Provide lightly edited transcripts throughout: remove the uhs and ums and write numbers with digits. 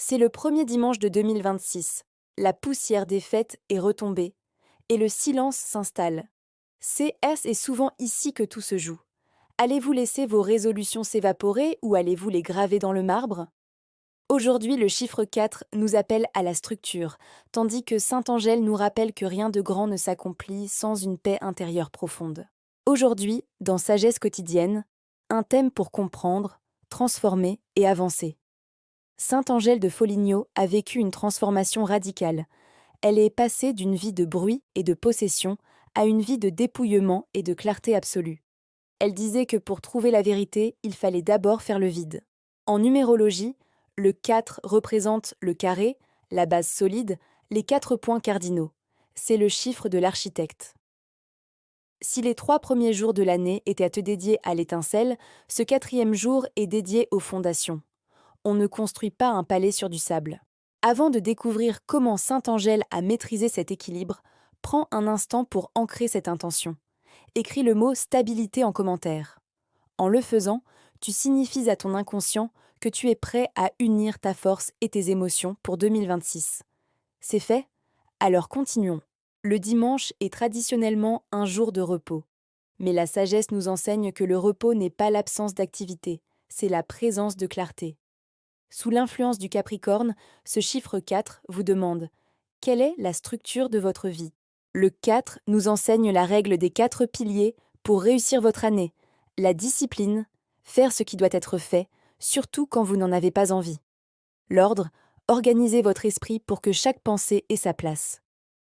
C'est le premier dimanche de 2026. La poussière des fêtes est retombée et le silence s'installe. C'est souvent ici que tout se joue. Allez-vous laisser vos résolutions s'évaporer ou allez-vous les graver dans le marbre? Aujourd'hui, le chiffre 4 nous appelle à la structure, tandis que Saint-Angèle nous rappelle que rien de grand ne s'accomplit sans une paix intérieure profonde. Aujourd'hui, dans Sagesse quotidienne, un thème pour comprendre, transformer et avancer. Sainte-Angèle de Foligno a vécu une transformation radicale. Elle est passée d'une vie de bruit et de possession à une vie de dépouillement et de clarté absolue. Elle disait que pour trouver la vérité, il fallait d'abord faire le vide. En numérologie, le 4 représente le carré, la base solide, les 4 points cardinaux. C'est le chiffre de l'architecte. Si les 3 premiers jours de l'année étaient à te dédier à l'étincelle, ce quatrième jour est dédié aux fondations. On ne construit pas un palais sur du sable. Avant de découvrir comment Sainte-Angèle a maîtrisé cet équilibre, prends un instant pour ancrer cette intention. Écris le mot stabilité en commentaire. En le faisant, tu signifies à ton inconscient que tu es prêt à unir ta force et tes émotions pour 2026. C'est fait? Alors continuons. Le dimanche est traditionnellement un jour de repos. Mais la sagesse nous enseigne que le repos n'est pas l'absence d'activité, c'est la présence de clarté. Sous l'influence du Capricorne, ce chiffre 4 vous demande: quelle est la structure de votre vie? Le 4 nous enseigne la règle des 4 piliers pour réussir votre année: la discipline, faire ce qui doit être fait, surtout quand vous n'en avez pas envie. L'ordre, organisez votre esprit pour que chaque pensée ait sa place.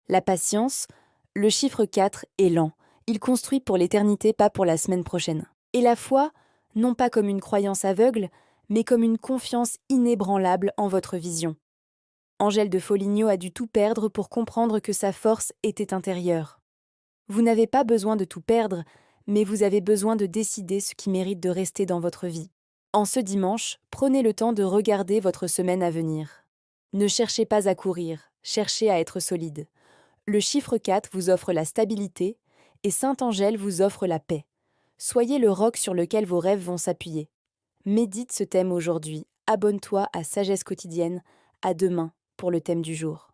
La patience, le chiffre 4 est lent. Il construit pour l'éternité, pas pour la semaine prochaine. Et la foi, non pas comme une croyance aveugle, mais comme une confiance inébranlable en votre vision. Angèle de Foligno a dû tout perdre pour comprendre que sa force était intérieure. Vous n'avez pas besoin de tout perdre, mais vous avez besoin de décider ce qui mérite de rester dans votre vie. En ce dimanche, prenez le temps de regarder votre semaine à venir. Ne cherchez pas à courir, cherchez à être solide. Le chiffre 4 vous offre la stabilité et Sainte-Angèle vous offre la paix. Soyez le roc sur lequel vos rêves vont s'appuyer. Médite ce thème aujourd'hui, abonne-toi à Sagesse quotidienne, à demain pour le thème du jour.